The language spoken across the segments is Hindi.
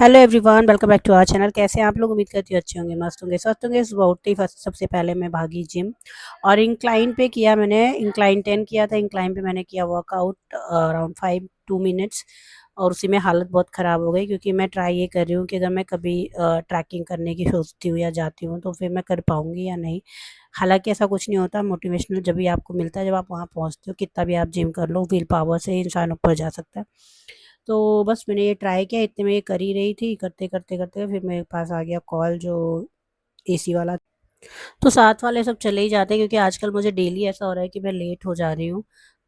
Hello everyone, welcome back to our channel. कैसे हैं आप लोग? उम्मीद करती हूँ अच्छे होंगे, मस्त होंगे, स्वस्थ होंगे। सुबह उठते ही फर्स्ट सबसे पहले मैं भागी जिम और इंक्लाइन पे किया। मैंने इंक्लाइन 10 किया था। इंक्लाइन पे मैंने किया वर्कआउट अराउंड 5 2 मिनट्स और उसी में हालत बहुत ख़राब हो गई, क्योंकि मैं ट्राई ये कर रही हूँ कि अगर मैं कभी ट्रैकिंग करने की सोचती हूँ या जाती हूँ तो फिर मैं कर पाऊँगी या नहीं। हालांकि ऐसा कुछ नहीं होता। मोटिवेशनल जब भी आपको मिलता है, जब आप वहाँ पहुँचते हो, कितना भी आप जिम कर लो, विल पावर से इंसान ऊपर जा सकता है। तो बस मैंने ये ट्राई किया, इतने में ये कर ही रही थी। करते करते करते फिर मेरे पास आ गया कॉल, जो एसी वाला। तो साथ वाले सब चले ही जाते हैं, क्योंकि आजकल मुझे डेली ऐसा हो रहा है कि मैं लेट हो जा रही हूँ।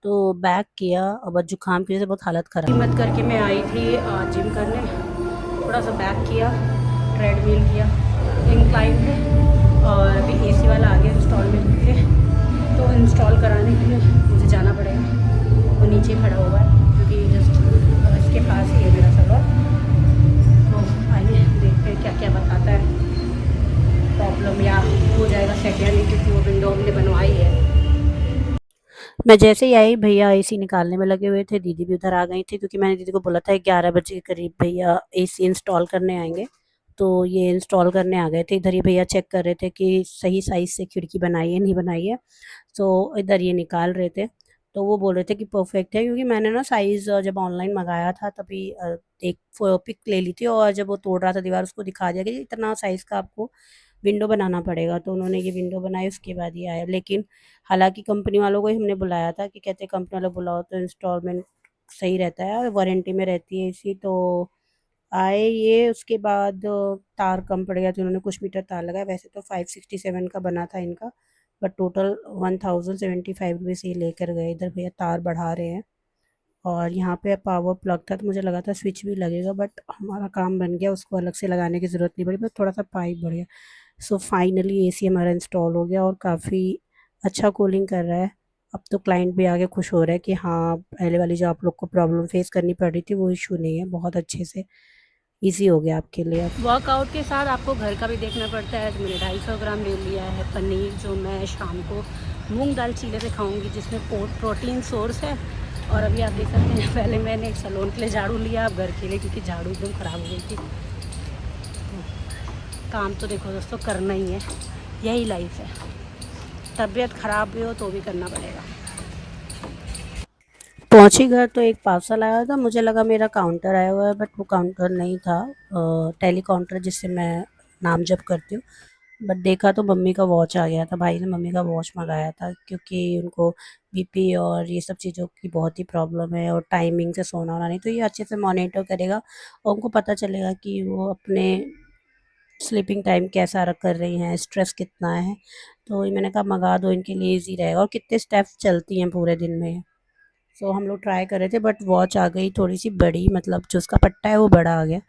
तो बैक किया और बस जुकाम की वजह से बहुत हालत खराब हिम्मत करके मैं आई थी जिम करने। थोड़ा सा बैक किया, ट्रेडमिल किया इंक्लाइन पे, और अभी एसी वाला आ गया इंस्टॉलमेंट पे। तो इंस्टॉल कराने के लिए मुझे जाना पड़ेगा। वो नीचे खड़ा हुआ है, क्योंकि जस्ट इसके पास ही है मेरा सलून। तो आइए देखते हैं क्या क्या बताता है, प्रॉब्लम या हो जाएगा सेट या नहीं, क्योंकि वो विंडो हमने बनवाई है। मैं जैसे ही आई, भैया एसी निकालने में लगे हुए थे। दीदी भी उधर आ गई थी, क्योंकि मैंने दीदी को बोला था 11 बजे के करीब भैया एसी इंस्टॉल करने आएंगे। तो ये इंस्टॉल करने आ गए थे। इधर ये भैया चेक कर रहे थे कि सही साइज़ से खिड़की बनाई है नहीं बनाई है। तो इधर ये निकाल रहे थे। तो वो बोल रहे थे कि परफेक्ट है, क्योंकि मैंने ना साइज़ जब ऑनलाइन मंगाया था तभी एक पिक ले ली थी, और जब वो तोड़ रहा था दीवार, उसको दिखा दिया कि इतना साइज़ का आपको विंडो बनाना पड़ेगा। तो उन्होंने ये विंडो बनाई, उसके बाद ये आया। लेकिन हालांकि कंपनी वालों को ही हमने बुलाया था, कि कहते कंपनी वालों बुलाओ तो इंस्टॉलमेंट सही रहता है और वारंटी में रहती है इसी। तो आए ये, उसके बाद तार कम पड़ गया तो उन्होंने कुछ मीटर तार लगाया। वैसे तो 567 का बना था इनका, बट टोटल 1075 रुपीज़ ये लेकर गए। इधर भैया तार बढ़ा रहे हैं, और यहाँ पे पावर प्लग था तो मुझे लगा था स्विच भी लगेगा, बट हमारा काम बन गया, उसको अलग से लगाने की ज़रूरत नहीं पड़ी, बस थोड़ा सा पाइप बढ़ गया। सो फाइनली एसी हमारा इंस्टॉल हो गया और काफ़ी अच्छा कूलिंग कर रहा है। अब तो क्लाइंट भी आगे खुश हो रहा है कि हाँ, पहले वाली जो आप लोग को प्रॉब्लम फेस करनी पड़ रही थी वो इशू नहीं है, बहुत अच्छे से इजी हो गया आपके लिए। अब वर्कआउट के साथ आपको घर का भी देखना पड़ता है। तो मैंने 250 ग्राम ले लिया है पनीर, जो मैं शाम को मूंग दाल चीले से खाऊंगी, जिसमें प्रोटीन सोर्स है। और अभी आप देख सकते हैं, पहले मैंने एक सैलून के लिए झाड़ू लिया, अब घर के लिए, क्योंकि झाड़ू एकदम ख़राब हो गई थी। काम तो देखो दोस्तों, करना ही है, यही लाइफ है। तबीयत ख़राब भी हो तो भी करना पड़ेगा। पहुंची घर तो एक पार्सल आया था। मुझे लगा मेरा काउंटर आया हुआ है, बट वो काउंटर नहीं था, टेली काउंटर जिससे मैं नाम जप करती हूँ। बट देखा तो मम्मी का वॉच आ गया था। भाई ने मम्मी का वॉच मंगाया था, क्योंकि उनको बीपी और ये सब चीज़ों की बहुत ही प्रॉब्लम है, और टाइमिंग से सोना होना नहीं, तो ये अच्छे से मॉनिटर करेगा और उनको पता चलेगा कि वो अपने स्लीपिंग टाइम कैसा कर रही हैं, स्ट्रेस कितना है। तो ये मैंने कहा मंगा दो, इनके लिए ईजी रहेगा। और कितने स्टेप्स चलती हैं पूरे दिन में। सो हम लोग ट्राई कर रहे थे, बट वॉच आ गई थोड़ी सी बड़ी, मतलब जो उसका पट्टा है वो बड़ा आ गया।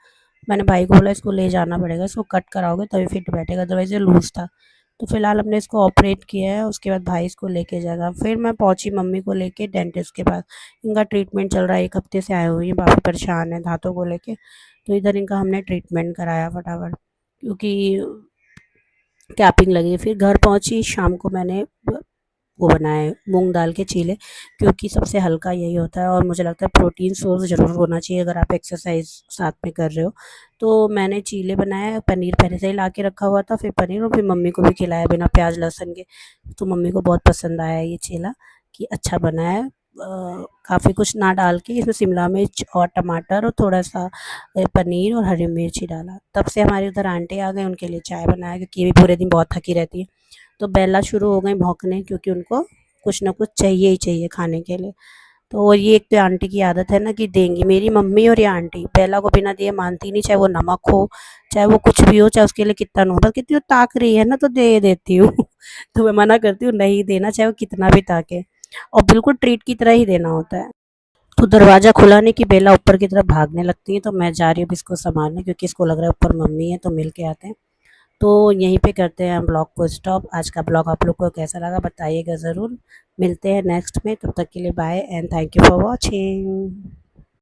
मैंने भाई को बोला इसको ले जाना पड़ेगा, इसको कट कराओगे तभी फिट बैठेगा, अदरवाइज ये लूज़ था। तो फिलहाल हमने इसको ऑपरेट किया है, उसके बाद भाई इसको लेके जाएगा। फिर मैं पहुंची मम्मी को लेके डेंटिस्ट के पास। इनका ट्रीटमेंट चल रहा है, 1 हफ्ते से आए हुए हैं, काफ़ी परेशान है दांतों को लेके। तो इधर इनका हमने ट्रीटमेंट कराया फटाफट, क्योंकि कैपिंग लगी। फिर घर पहुंची, शाम को मैंने वो बनाए मूंग दाल के चीले, क्योंकि सबसे हल्का यही होता है, और मुझे लगता है प्रोटीन सोर्स ज़रूर होना चाहिए अगर आप एक्सरसाइज साथ में कर रहे हो। तो मैंने चीले बनाए। पनीर पहले से ही ला के रखा हुआ था, फिर पनीर, और फिर मम्मी को भी खिलाया बिना प्याज लहसुन के। तो मम्मी को बहुत पसंद आया ये चीला, कि अच्छा बना है। काफ़ी कुछ ना डाल के इसमें शिमला मिर्च और टमाटर और थोड़ा सा पनीर और हरी मिर्ची डाला। तब से हमारे उधर आंटी आ गए, उनके लिए चाय बनाया, क्योंकि ये भी पूरे दिन बहुत थकी रहती है। तो बेला शुरू हो गई भौंकने, क्योंकि उनको कुछ ना कुछ चाहिए ही चाहिए खाने के लिए। तो ये एक तो आंटी की आदत है ना, कि देंगी। मेरी मम्मी और ये आंटी बेला को बिना दिए मानती नहीं, चाहे वो नमक हो, चाहे वो कुछ भी हो, चाहे उसके लिए कितना हो, बस कितनी ताक रही है ना तो दे देती हूँ। तो मैं मना करती हूँ नहीं देना, चाहे वो कितना भी ताके, और बिल्कुल ट्रीट की तरह ही देना होता है। तो दरवाज़ा खुला नहीं कि बेला ऊपर की तरफ भागने लगती है। तो मैं जा रही हूँ इसको संभालने, क्योंकि इसको लग रहा है ऊपर मम्मी है, तो मिल के आते हैं। तो यहीं पे करते हैं हम ब्लॉग को स्टॉप। आज का ब्लॉग आप लोग को कैसा लगा बताइएगा ज़रूर। मिलते हैं नेक्स्ट में, तब तक के लिए bye and thank you for watching.